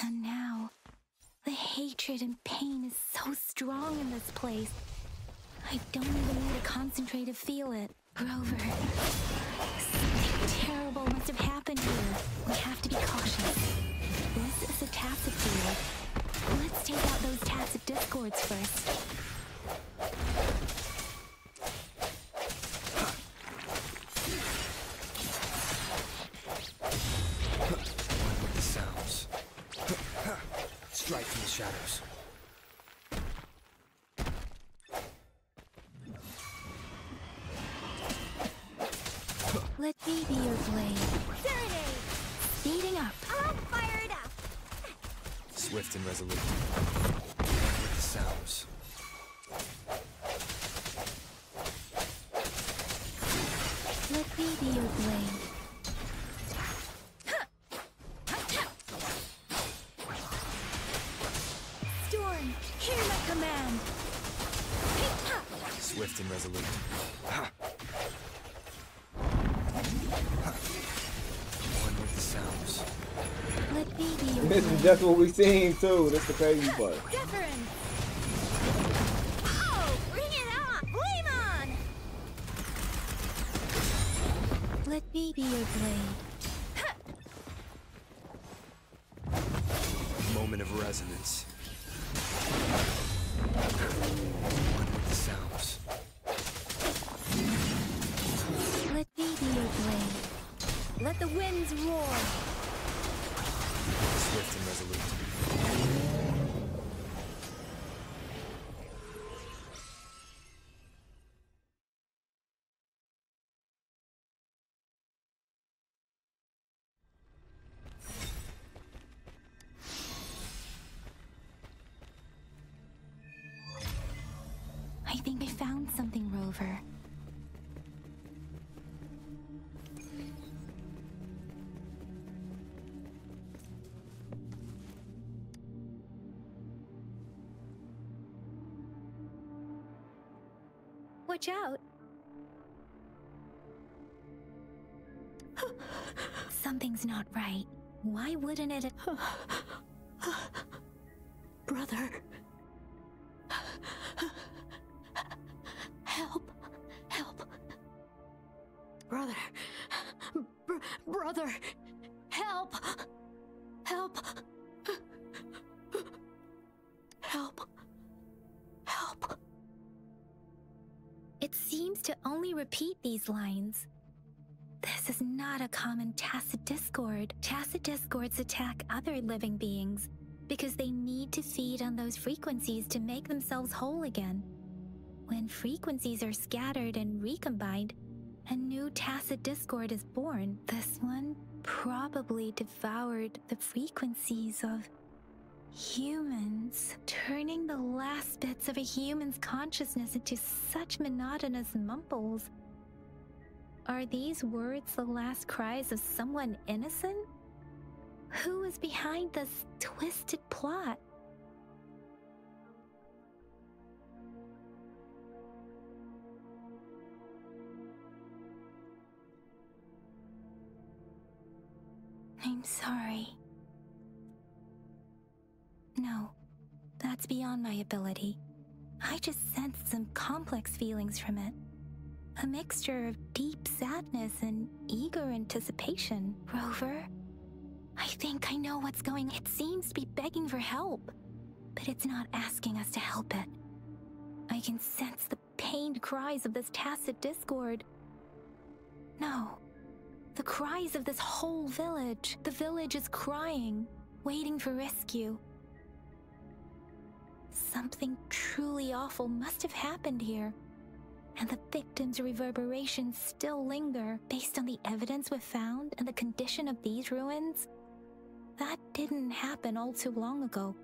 And now, the hatred and pain is so strong in this place. I don't even need to concentrate to feel it. Rover, something terrible must have happened here. We have to be cautious. This is a tacit field. Let's take out those tacit discords first. One with the sounds. Strike from the shadows. Let me be your blade. Serenade! Speeding up. I'll fire it up! Swift and resolute. One with the sounds. Let me be your blade. Storm, hear my command. Swift and resolute. One with the sounds. Let me be your This blade. is just what we seen too. That's the crazy part. Deference! Oh, bring it on! Flame on! Let me be your blade. Moment of resonance. One with the sounds. Let me be your blade. Let the winds roar! Swift and resolute. I think I found something, Rover. Watch out! Something's not right. Why wouldn't it? Brother. Help. Help. Brother. Brother. Help. Help. Help. Help. It seems to only repeat these lines. This is not a common tacit discord. Tacit discords attack other living beings because they need to feed on those frequencies to make themselves whole again. When frequencies are scattered and recombined, a new tacit discord is born. This one probably devoured the frequencies of humans, turning the last bits of a human's consciousness into such monotonous mumbles. Are these words the last cries of someone innocent? Who is behind this twisted plot? I'm sorry. No, that's beyond my ability. I just sensed some complex feelings from it. A mixture of deep sadness and eager anticipation. Rover, I think I know what's going on. It seems to be begging for help, but it's not asking us to help it. I can sense the pained cries of this tacit discord. No, the cries of this whole village. The village is crying, waiting for rescue. Something truly awful must have happened here, and the victims' reverberations still linger. Based on the evidence we've found and the condition of these ruins, that didn't happen all too long ago.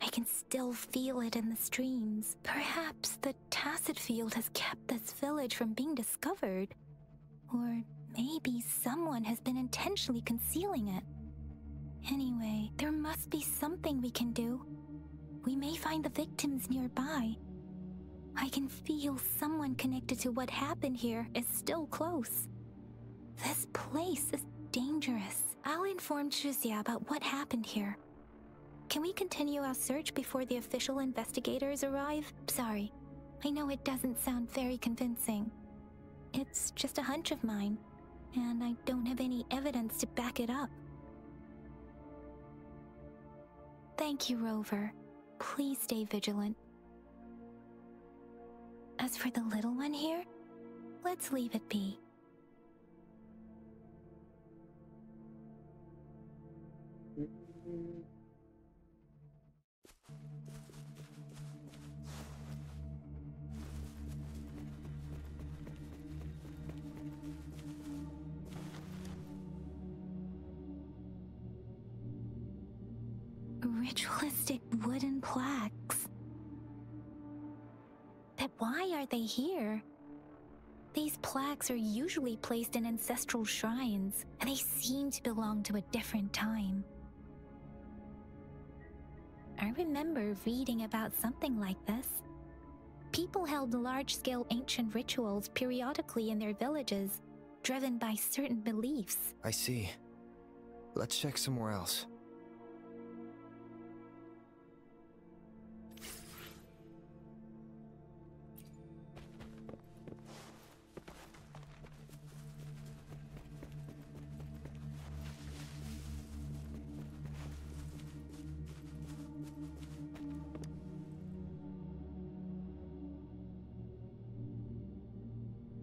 I can still feel it in the streams. Perhaps the tacit field has kept this village from being discovered. Or maybe someone has been intentionally concealing it. Anyway, there must be something we can do. We may find the victims nearby. I can feel someone connected to what happened here is still close. This place is dangerous. I'll inform Shuzia about what happened here. Can we continue our search before the official investigators arrive? Sorry, I know it doesn't sound very convincing. It's just a hunch of mine, and I don't have any evidence to back it up. Thank you, Rover. Please stay vigilant. As for the little one here, let's leave it be. Ritualistic wooden plaques. But why are they here? These plaques are usually placed in ancestral shrines, and they seem to belong to a different time. I remember reading about something like this. People held large-scale ancient rituals periodically in their villages, driven by certain beliefs. I see. Let's check somewhere else.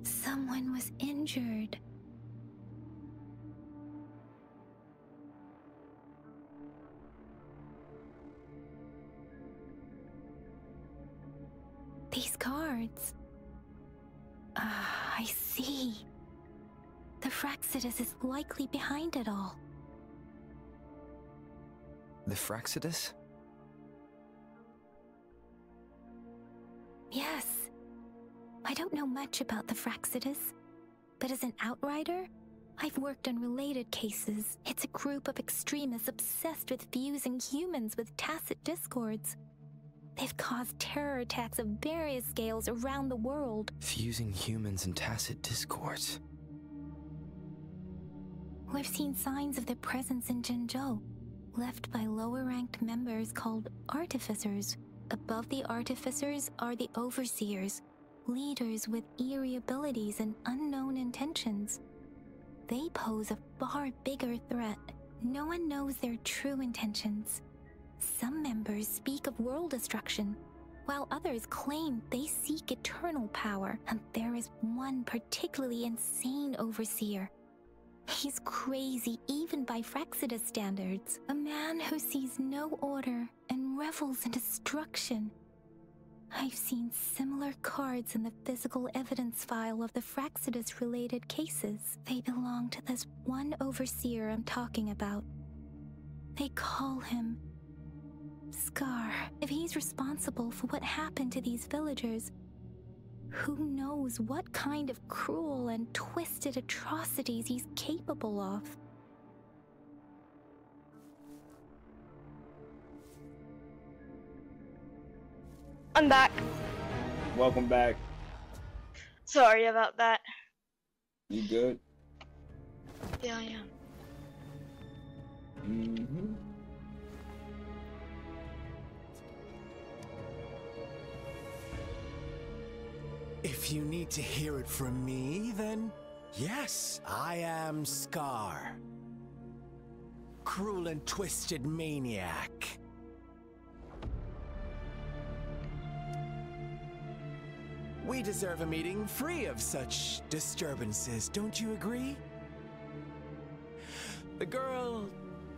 Someone was injured. These cards. I see. The Fraxidus is likely behind it all. The Fraxidus? Yes. I don't know much about the Fraxidus, but as an outrider, I've worked on related cases. It's a group of extremists obsessed with fusing humans with tacit discords. They've caused terror attacks of various scales around the world. Fusing humans and tacit discords. We've seen signs of their presence in Jinzhou, left by lower-ranked members called artificers. Above the artificers are the overseers, leaders with eerie abilities and unknown intentions. They pose a far bigger threat. No one knows their true intentions. Some members speak of world destruction, while others claim they seek eternal power, and there is one particularly insane overseer. He's crazy even by Fraxidus standards, a man who sees no order and revels in destruction. I've seen similar cards in the physical evidence file of the Fraxidus-related cases. They belong to this one overseer I'm talking about. They call him Scar. If he's responsible for what happened to these villagers, who knows what kind of cruel and twisted atrocities he's capable of? I'm back. Welcome back. Sorry about that. You good? Yeah, I am. Mm-hmm. If you need to hear it from me, then yes, I am Scar. Cruel and twisted maniac. We deserve a meeting free of such disturbances, don't you agree? The girl,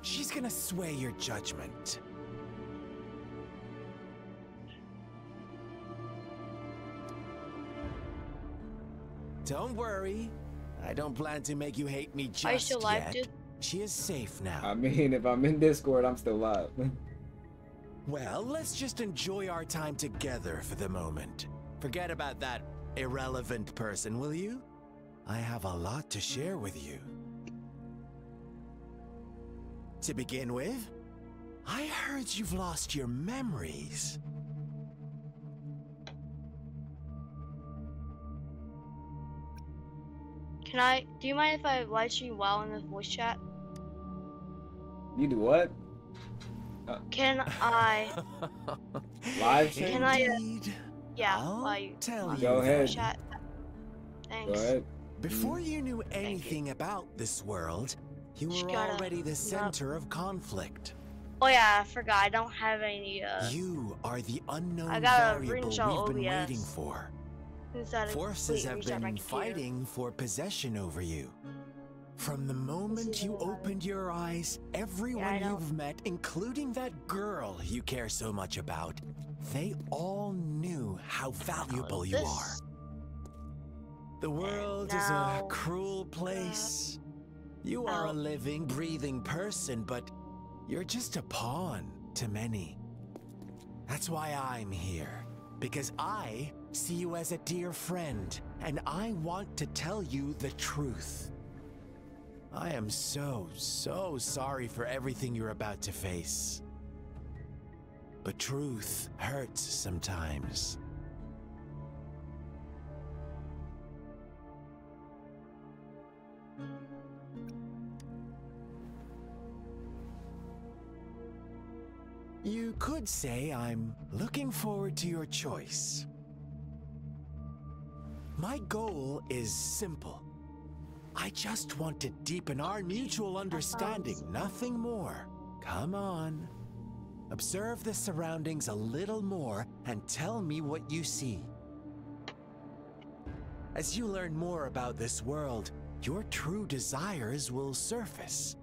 she's gonna sway your judgment. Don't worry. I don't plan to make you hate me just Are you still live, yet. dude? She is safe now. I mean, if I'm in Discord, I'm still live. Well, let's just enjoy our time together for the moment. Forget about that irrelevant person, will you? I have a lot to share with you. To begin with, I heard you've lost your memories. Do you mind if I live stream while in the voice chat? You do what? Can I? Live Can stream? I? Indeed. Yeah. I'll while you tell you Go ahead. chat. Go Thanks. ahead. Before you knew anything about this world, you Just were gotta already the not- center of conflict. Oh yeah, I forgot. I don't have any. You are the unknown I gotta variable reinstall we've been waiting OBS. for. Instead of Forces have restart my been computer. fighting for possession over you. From the moment you opened your eyes, everyone don't- you've met, including that girl you care so much about, they all knew how valuable you are. The world is a now, cruel place. You are a living, breathing person, but you're just a pawn to many. That's why I'm here, because I see you as a dear friend, and I want to tell you the truth. I am so sorry for everything you're about to face. But truth hurts sometimes. You could say I'm looking forward to your choice. My goal is simple. I just want to deepen our mutual understanding, nothing more. Come on. Observe the surroundings a little more and tell me what you see. As you learn more about this world, your true desires will surface,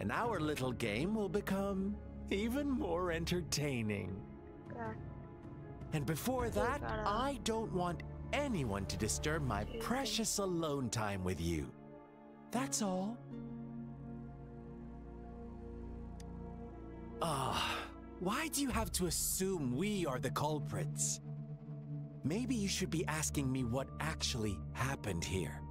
and our little game will become even more entertaining. Okay. And before that, gotta- I don't want anyone to disturb my precious alone time with you. That's all. Why do you have to assume we are the culprits? Maybe you should be asking me what actually happened here.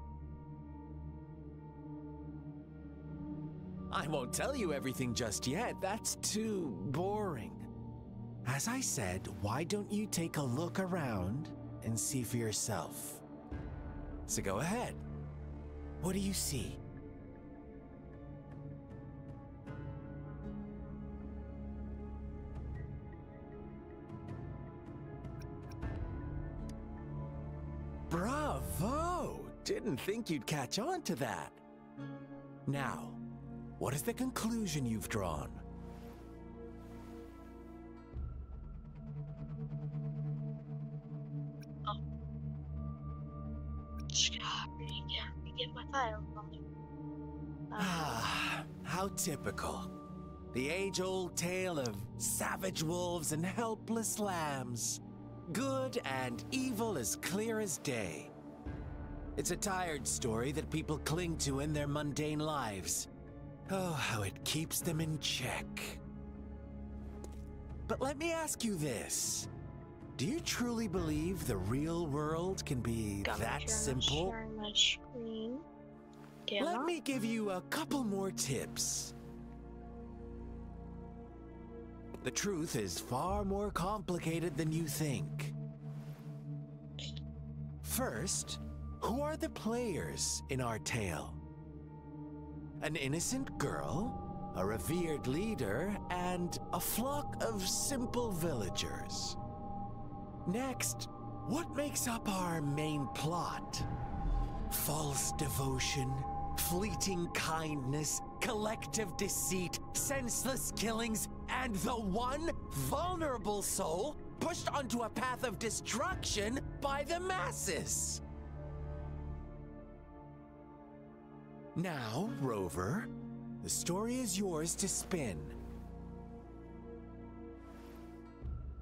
I won't tell you everything just yet. That's too boring. As I said, why don't you take a look around and see for yourself? So go ahead. What do you see? Bravo! Didn't think you'd catch on to that. Now, what is the conclusion you've drawn? Get my file. How typical. The age-old tale of savage wolves and helpless lambs. Good and evil as clear as day. It's a tired story that people cling to in their mundane lives. Oh, how it keeps them in check. But let me ask you this. Do you truly believe the real world can be that simple? Sharing my screen. Let me give you a couple more tips. The truth is far more complicated than you think. First, who are the players in our tale? An innocent girl, a revered leader, and a flock of simple villagers. Next, what makes up our main plot? False devotion, fleeting kindness, collective deceit, senseless killings, and the one vulnerable soul pushed onto a path of destruction by the masses. Now, Rover, the story is yours to spin.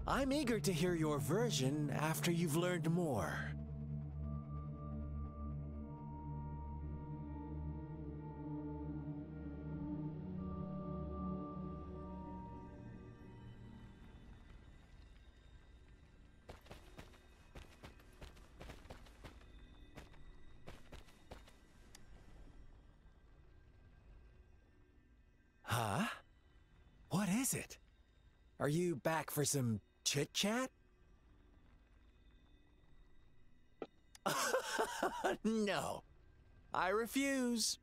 I'm eager to hear your version after you've learned more. Huh? What is it? Are you back for some chit-chat? No, I refuse.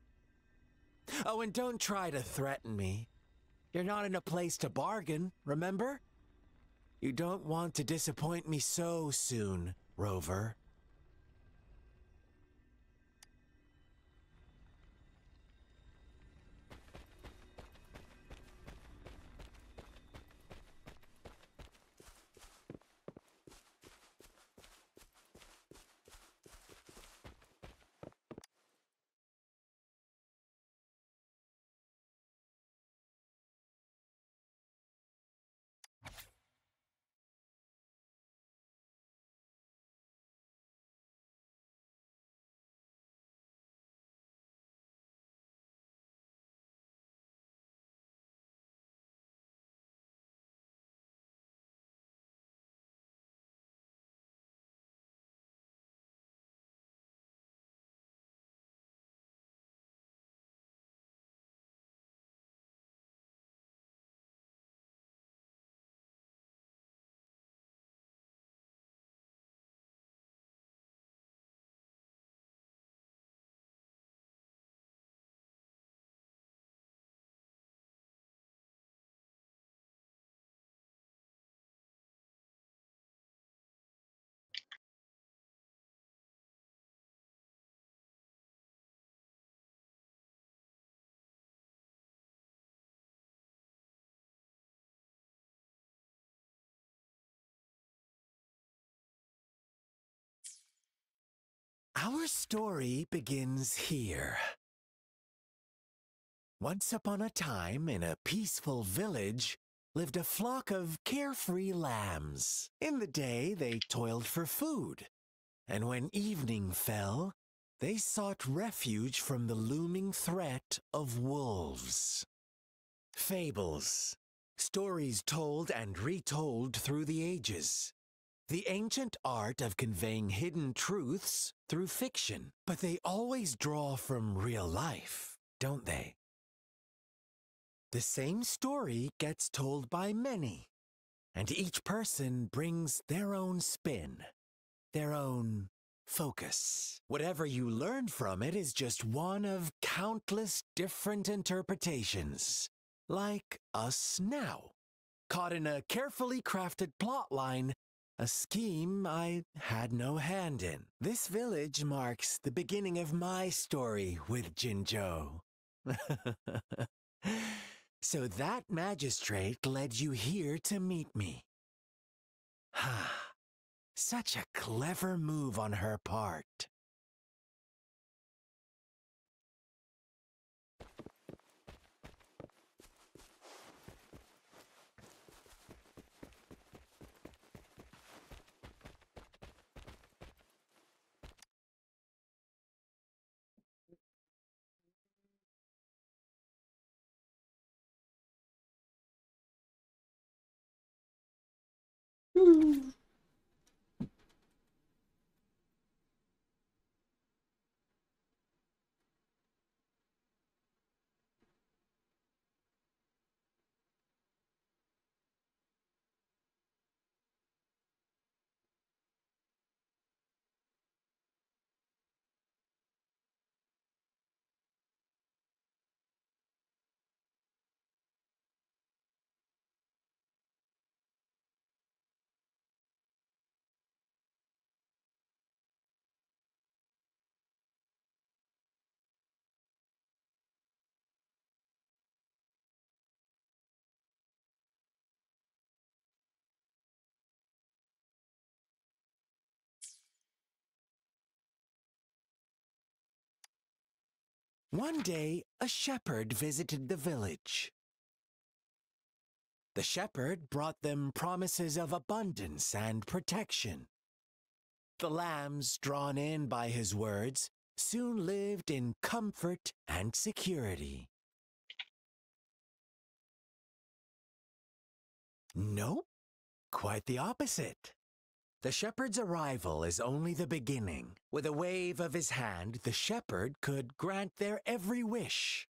Oh, and don't try to threaten me. You're not in a place to bargain, remember? You don't want to disappoint me so soon, Rover. Our story begins here. Once upon a time, in a peaceful village, lived a flock of carefree lambs. In the day, they toiled for food, and when evening fell, they sought refuge from the looming threat of wolves. Fables, stories told and retold through the ages. The ancient art of conveying hidden truths through fiction, but they always draw from real life, don't they? The same story gets told by many, and each person brings their own spin, their own focus. Whatever you learn from it is just one of countless different interpretations, like us now, caught in a carefully crafted plotline, a scheme I had no hand in. This village marks the beginning of my story with Jinzhou. So that magistrate led you here to meet me. Ha! Such a clever move on her part. One day, a shepherd visited the village. The shepherd brought them promises of abundance and protection. The lambs, drawn in by his words, soon lived in comfort and security. Nope, quite the opposite. The shepherd's arrival is only the beginning. With a wave of his hand, the shepherd could grant their every wish.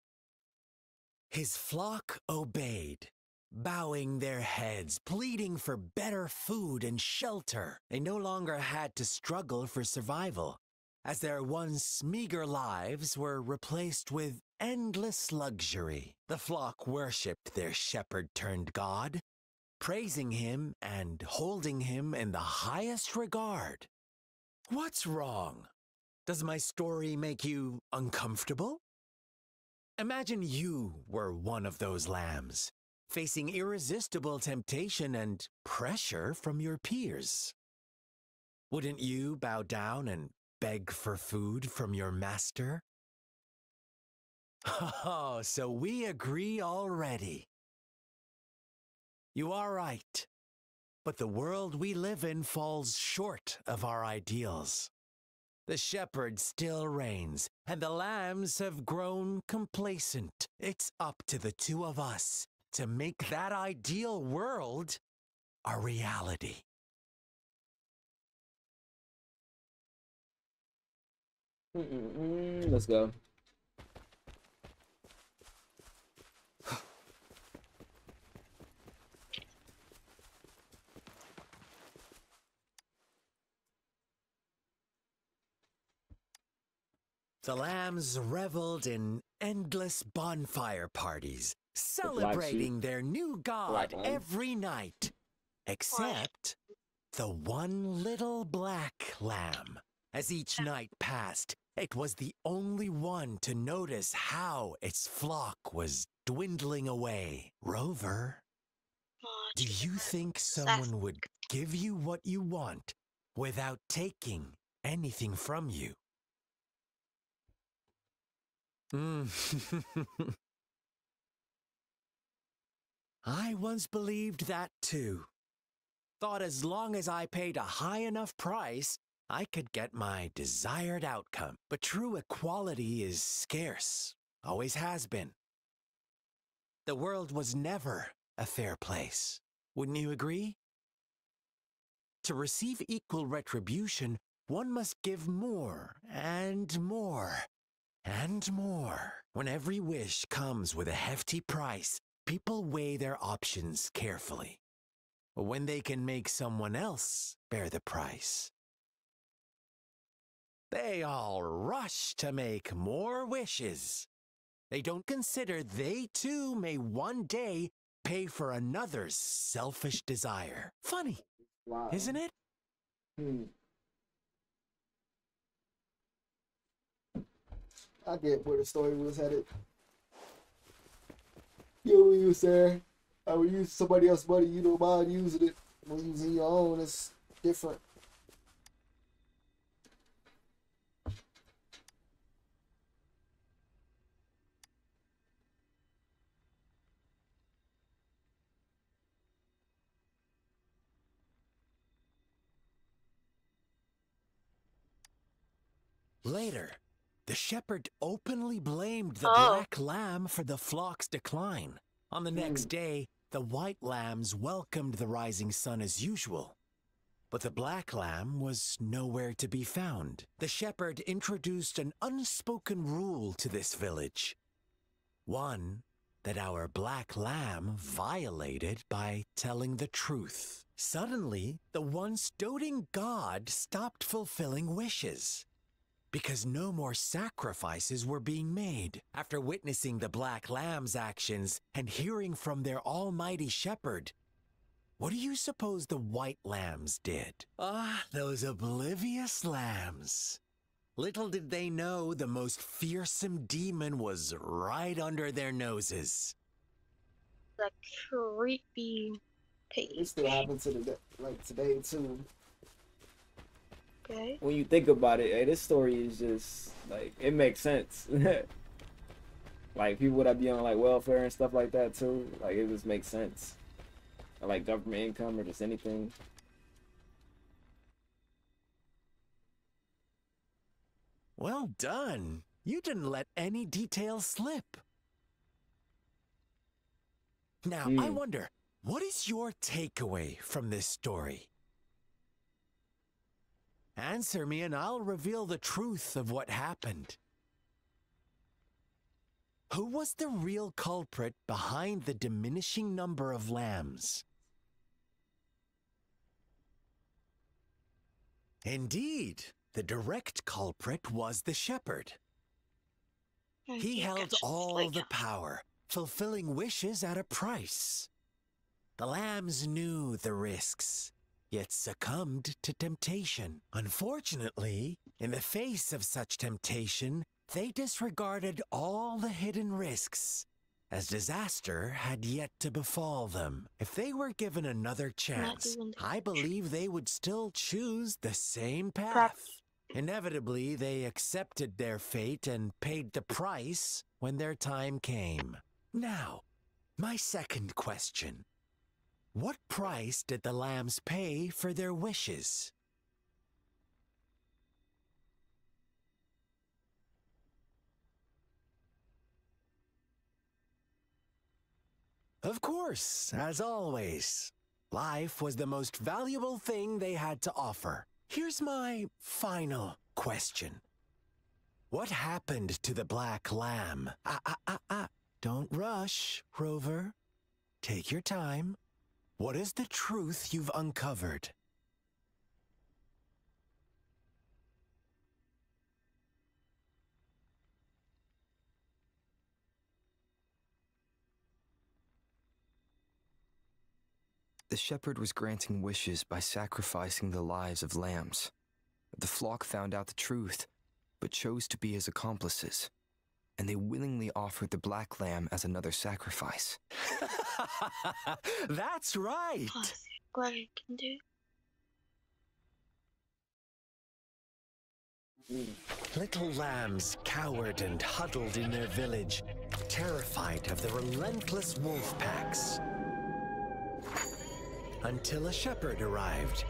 His flock obeyed, bowing their heads, pleading for better food and shelter. They no longer had to struggle for survival. as their once meager lives were replaced with endless luxury. The flock worshipped their shepherd-turned-god, praising him and holding him in the highest regard. What's wrong? Does my story make you uncomfortable? Imagine you were one of those lambs, facing irresistible temptation and pressure from your peers. Wouldn't you bow down and beg for food from your master? Oh, so we agree already. You are right, but the world we live in falls short of our ideals. The shepherd still reigns, and the lambs have grown complacent. It's up to the two of us to make that ideal world a reality. Let's go. The lambs reveled in endless bonfire parties, celebrating their new god every night, except the one little black lamb. As each night passed, it was the only one to notice how its flock was dwindling away. Rover, do you think someone would give you what you want without taking anything from you? I once believed that too. Thought as long as I paid a high enough price, I could get my desired outcome. But true equality is scarce, always has been. The world was never a fair place. Wouldn't you agree? To receive equal retribution, one must give more and more. And more. When every wish comes with a hefty price, people weigh their options carefully. When they can make someone else bear the price, they all rush to make more wishes. They don't consider they too may one day pay for another's selfish desire. Funny, isn't it? I get where the story was headed. You use there. I would use somebody else's money, you don't mind using it. When using your own, it's different. Later, the shepherd openly blamed the black lamb for the flock's decline. On the next day, the white lambs welcomed the rising sun as usual. But the black lamb was nowhere to be found. The shepherd introduced an unspoken rule to this village. One that our black lamb violated by telling the truth. Suddenly, the once doting god stopped fulfilling wishes, because no more sacrifices were being made. After witnessing the black lamb's actions and hearing from their almighty shepherd, what do you suppose the white lambs did? Those oblivious lambs. Little did they know the most fearsome demon was right under their noses. The creepy page. It still happens to today too. Okay. When you think about it, hey, this story is just like, it makes sense. Like people that be on like welfare and stuff like that too, like it just makes sense. Or like government income or just anything. Well done. You didn't let any details slip. Now, I wonder, what is your takeaway from this story? Answer me and I'll reveal the truth of what happened. Who was the real culprit behind the diminishing number of lambs? Indeed, the direct culprit was the shepherd. He Yeah, held gotcha. all Like, the power, fulfilling wishes at a price. The lambs knew the risks, yet succumbed to temptation. Unfortunately, in the face of such temptation, they disregarded all the hidden risks, as disaster had yet to befall them. If they were given another chance, doing I believe they would still choose the same path. Perhaps. Inevitably, they accepted their fate and paid the price when their time came. Now, my second question. What price did the lambs pay for their wishes? Of course, as always, life was the most valuable thing they had to offer. Here's my final question. What happened to the black lamb? Don't rush, Rover. Take your time. What is the truth you've uncovered? The shepherd was granting wishes by sacrificing the lives of lambs. The flock found out the truth, but chose to be his accomplices, and they willingly offered the black lamb as another sacrifice. That's right! What I can do. Little lambs cowered and huddled in their village, terrified of the relentless wolf packs. Until a shepherd arrived,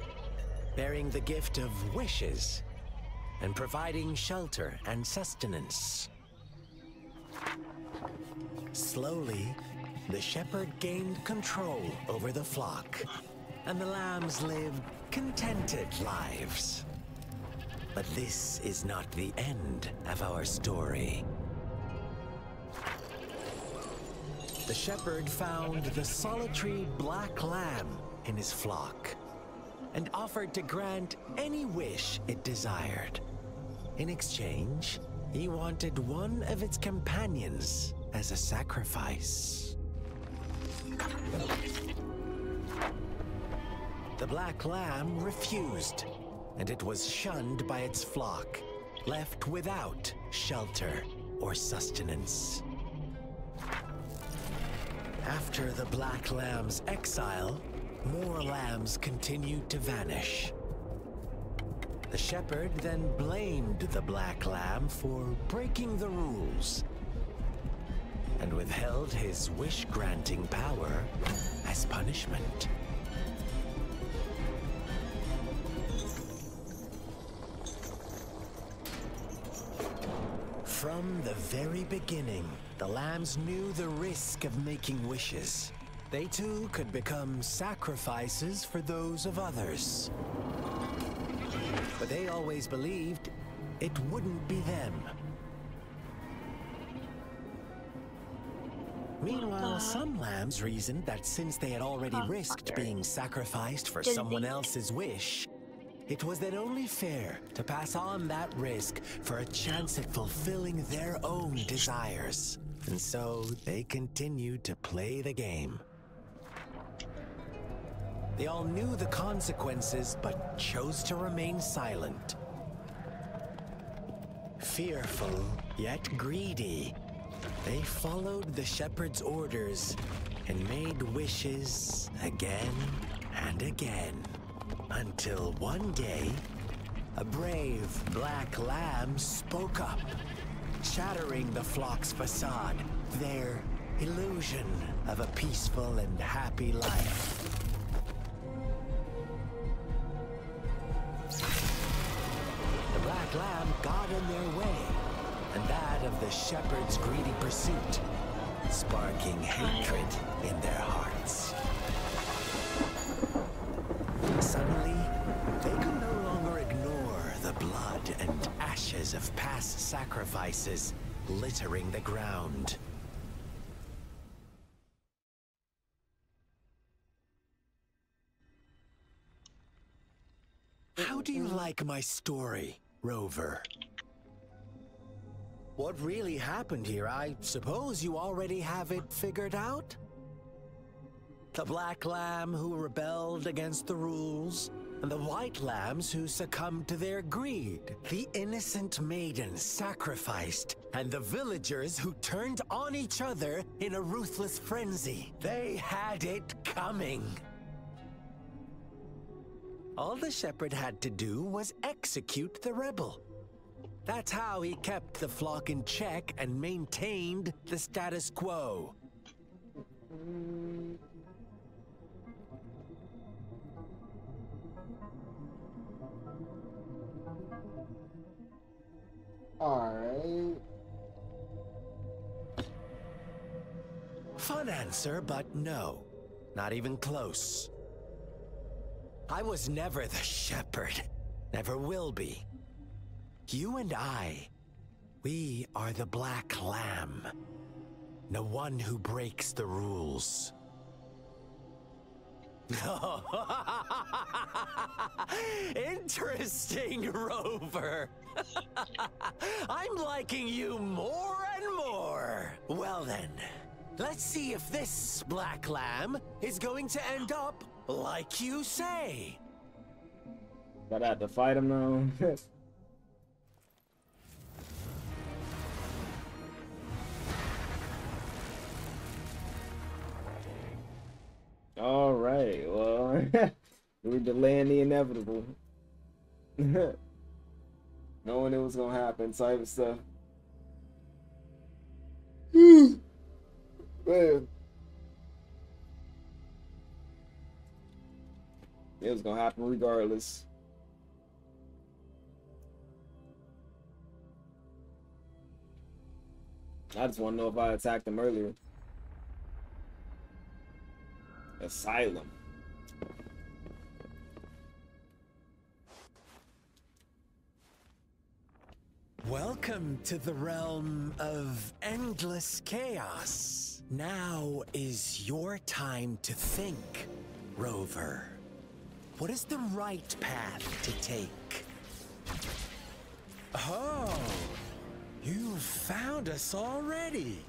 bearing the gift of wishes and providing shelter and sustenance. Slowly, the shepherd gained control over the flock, and the lambs lived contented lives. But this is not the end of our story. The shepherd found the solitary black lamb in his flock and offered to grant any wish it desired. In exchange, he wanted one of its companions as a sacrifice. The black lamb refused, and it was shunned by its flock, left without shelter or sustenance. After the black lamb's exile, more lambs continued to vanish. The shepherd then blamed the black lamb for breaking the rules and withheld his wish-granting power as punishment. From the very beginning, the lambs knew the risk of making wishes. They too could become sacrifices for those of others. But they always believed it wouldn't be them. Meanwhile, some lambs reasoned that since they had already risked being sacrificed for someone else's wish, it was then only fair to pass on that risk for a chance at fulfilling their own desires. And so they continued to play the game. They all knew the consequences, but chose to remain silent. Fearful, yet greedy, they followed the shepherd's orders and made wishes again and again. Until one day, a brave black lamb spoke up, shattering the flock's facade, their illusion of a peaceful and happy life. The black lamb got in their way, and that of the shepherd's greedy pursuit, sparking hatred in their hearts. Suddenly, they could no longer ignore the blood and ashes of past sacrifices littering the ground. How do you like my story? Rover. What really happened here, I suppose you already have it figured out? The black lamb who rebelled against the rules, and the white lambs who succumbed to their greed. The innocent maiden sacrificed, and the villagers who turned on each other in a ruthless frenzy. They had it coming. All the shepherd had to do was execute the rebel. That's how he kept the flock in check and maintained the status quo. Alright. Fun answer, but no. Not even close. I was never the shepherd. Never will be. You and I, we are the black lamb. The one who breaks the rules. Interesting, Rover. I'm liking you more and more. Well then, let's see if this black lamb is going to end up like you say. Gotta have to fight him now. All right, well, we're delaying the inevitable. Knowing it was gonna happen, type of stuff. Man. It was gonna happen regardless. I just want to know if I attacked him earlier. Asylum. Welcome to the realm of endless chaos. Now is your time to think, Rover. What is the right path to take? Oh, you found us already.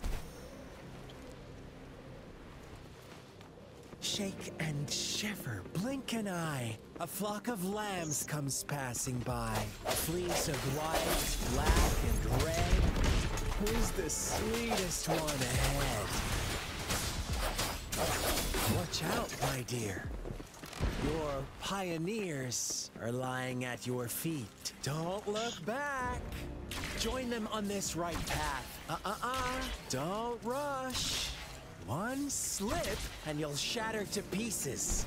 Shake and shiver, blink an eye. A flock of lambs comes passing by. A fleece of white, black, and red. Who's the sweetest one ahead? Watch out, my dear. Your pioneers are lying at your feet. Don't look back. Join them on this right path. Don't rush. One slip, and you'll shatter to pieces.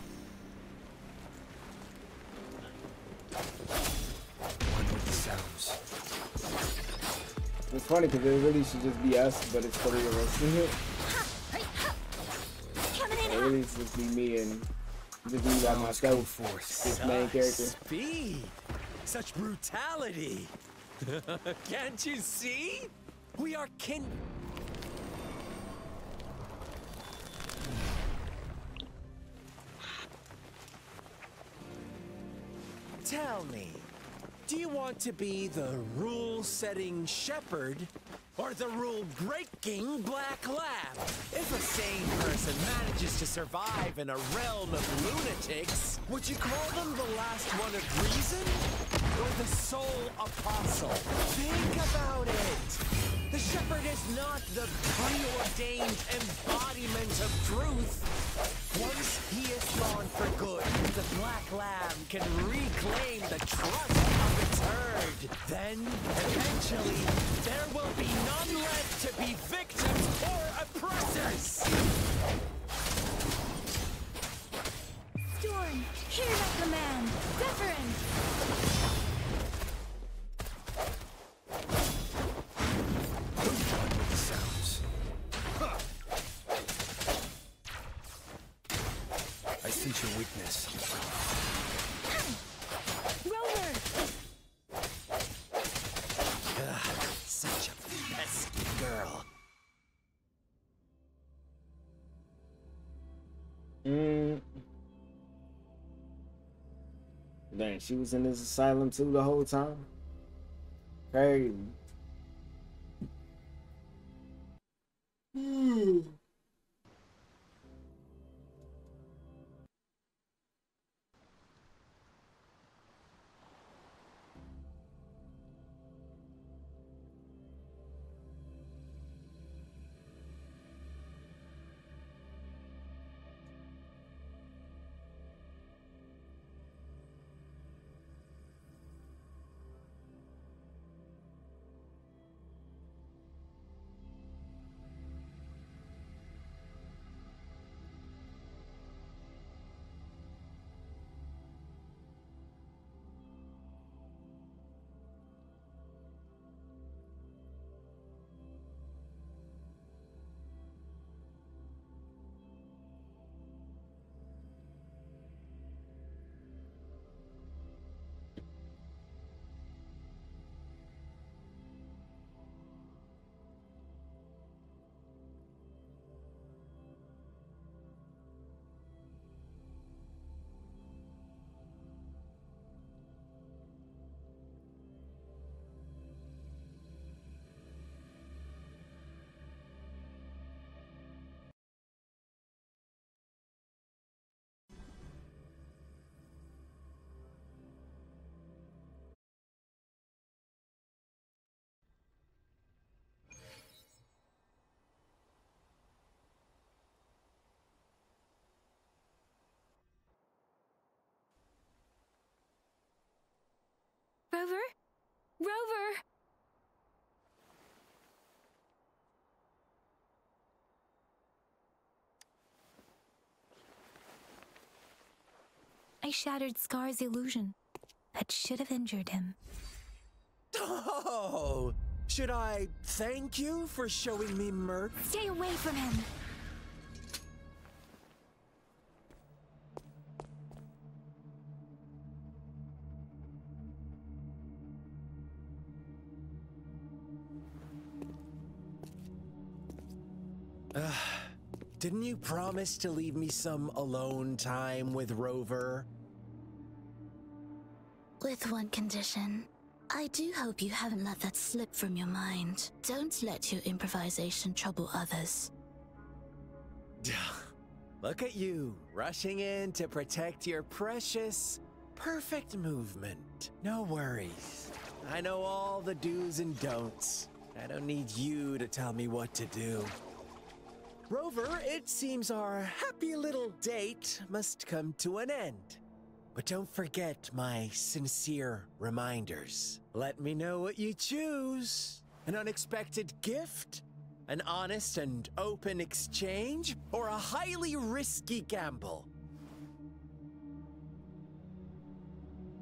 One with the sounds. It's funny because it really should just be us, but it's 3 of us. It really should just be me and just me by myself. This main character. Speed, such brutality. Can't you see? We are kin. Tell me, do you want to be the rule-setting shepherd or the rule-breaking black lamb? If a sane person manages to survive in a realm of lunatics, would you call them the last one of reason or the sole apostle? Think about it. The shepherd is not the preordained embodiment of truth. Once he is gone for good, the black lamb can reclaim the trust of its herd. Then, eventually, there will be none left to be victims or oppressors. Storm, hear my command. Wuthering. One with the sounds. I sense your weakness. Rover. Such a pesky girl. Dang, she was in this asylum too the whole time. crazy. Rover? Rover! I shattered Scar's illusion. That should have injured him. Oh! Should I thank you for showing me mercy? Stay away from him! Didn't you promise to leave me some alone time with Rover? With one condition. I do hope you haven't let that slip from your mind. Don't let your improvisation trouble others. Look at you, rushing in to protect your precious, perfect movement. No worries. I know all the do's and don'ts. I don't need you to tell me what to do. Rover, it seems our happy little date must come to an end. But don't forget my sincere reminders. Let me know what you choose. An unexpected gift? An honest and open exchange? Or a highly risky gamble?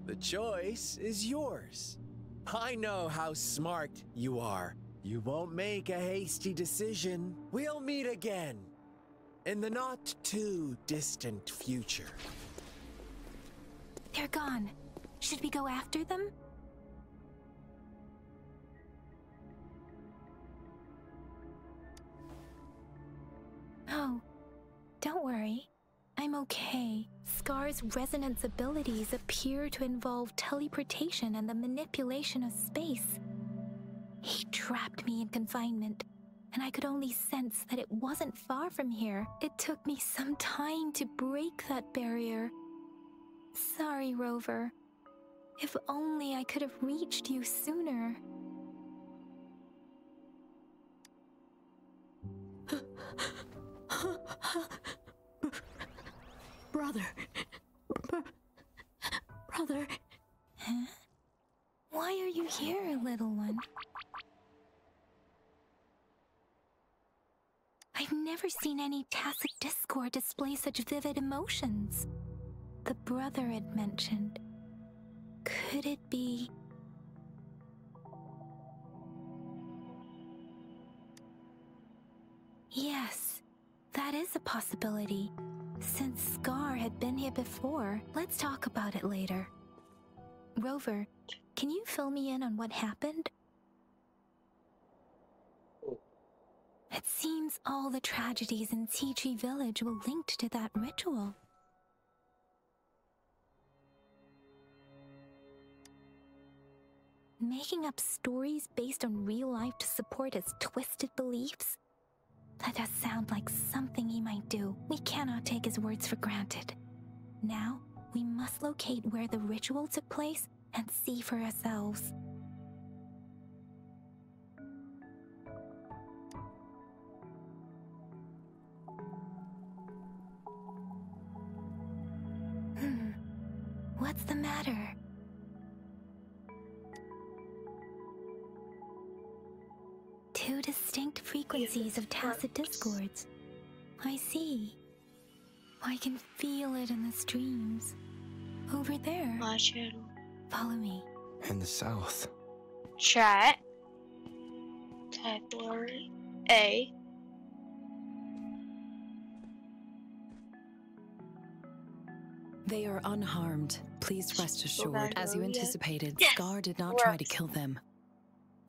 The choice is yours. I know how smart you are. You won't make a hasty decision. We'll meet again in the not too distant future. They're gone. Should we go after them? Oh, don't worry. I'm okay. Scar's resonance abilities appear to involve teleportation and the manipulation of space. He trapped me in confinement, and I could only sense that it wasn't far from here. It took me some time to break that barrier. Sorry, Rover. If only I could have reached you sooner. Brother. Brother. Huh? Why are you here, little one? I've never seen any tacit discord display such vivid emotions. The brother had mentioned. Could it be... Yes, that is a possibility. Since Scar had been here before, let's talk about it later. Rover, can you fill me in on what happened? It seems all the tragedies in Tea Tree Village were linked to that ritual. Making up stories based on real life to support his twisted beliefs? That does sound like something he might do. We cannot take his words for granted. Now, we must locate where the ritual took place and see for ourselves. What's the matter? Two distinct frequencies of tacit discords. I see. I can feel it in the streams. Over there. My channel. Follow me. In the south. Chat. Type word A. They are unharmed. Please rest assured. As you anticipated, Yes. Scar did not try to kill them.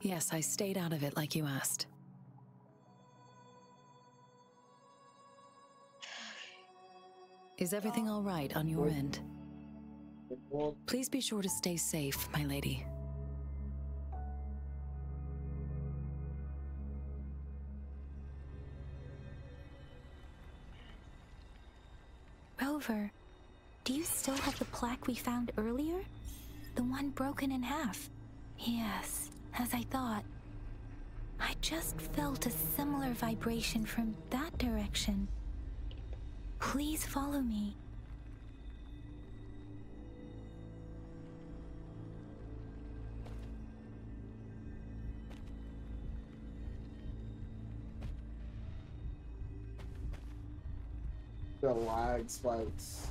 Yes, I stayed out of it like you asked. Is everything all right on your end? Please be sure to stay safe, my lady. Rover, do you still have the plaque we found earlier? The one broken in half? Yes, as I thought. I just felt a similar vibration from that direction. Please follow me. The lag spikes.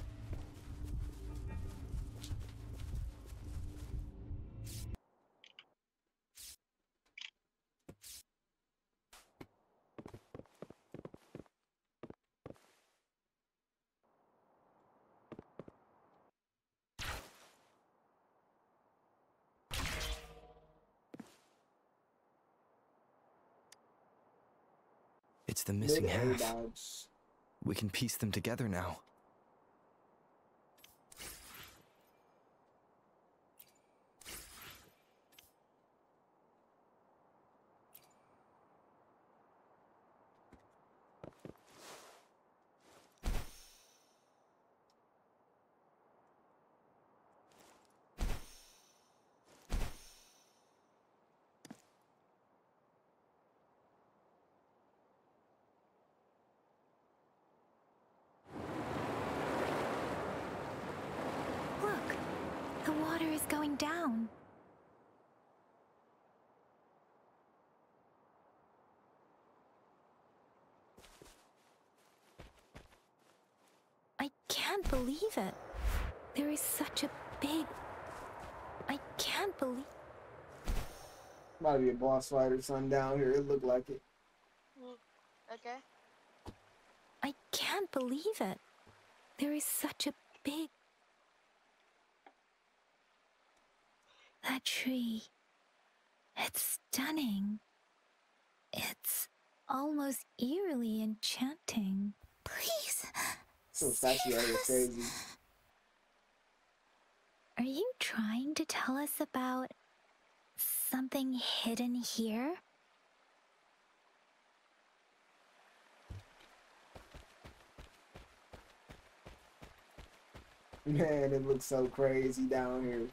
It's the missing Mid-air half. dodge. We can piece them together now. Look, the water is going down. I can't believe it. There is such a big... I can't believe... Might be a boss fight or something down here. It looked like it. Okay. I can't believe it. There is such a big... That tree. It's stunning. It's almost eerily enchanting. Please. So Sashi out here crazy. Are you trying to tell us about something hidden here? Man, it looks so crazy down here.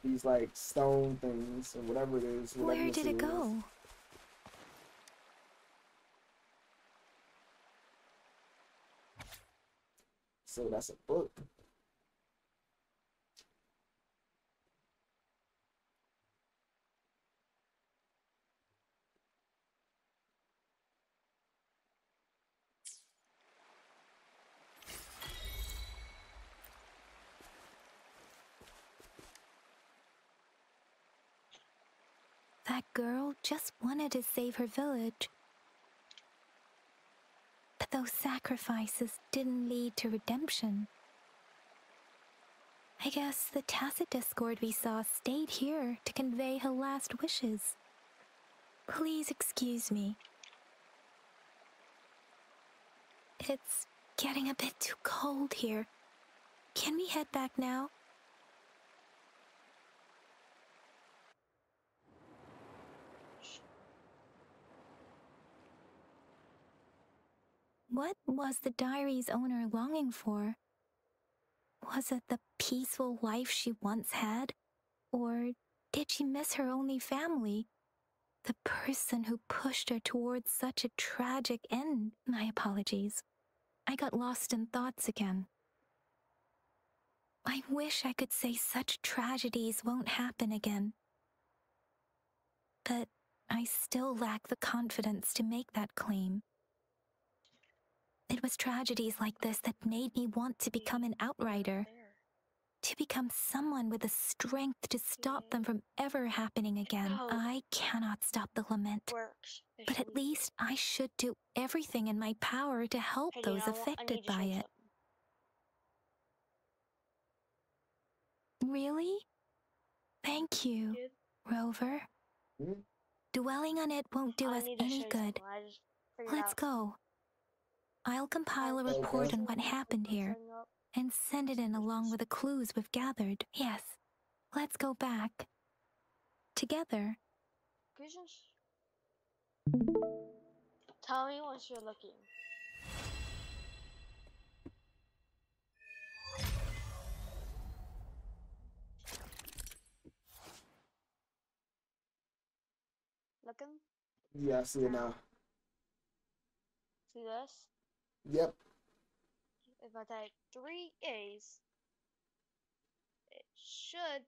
These like stone things or whatever it is. Whatever Where did it is. go? So that's a book. That girl just wanted to save her village. But those sacrifices didn't lead to redemption. I guess the tacit discord we saw stayed here to convey her last wishes. Please excuse me. It's getting a bit too cold here. Can we head back now? What was the diary's owner longing for? Was it the peaceful life she once had? Or did she miss her only family? The person who pushed her towards such a tragic end? My apologies. I got lost in thoughts again. I wish I could say such tragedies won't happen again. But I still lack the confidence to make that claim. It was tragedies like this that made me want to become an outrider, to become someone with the strength to stop them from ever happening again. I cannot stop the lament, but at least I should do everything in my power to help those affected by it. Really? Thank you, Rover. Dwelling on it won't do us any good. Let's go. I'll compile a report on what happened here and send it in along with the clues we've gathered. Yes, let's go back. Together. Tell me once you're looking. Looking? Yeah, I see it now. See this? Yep. If I type 3 A's, it should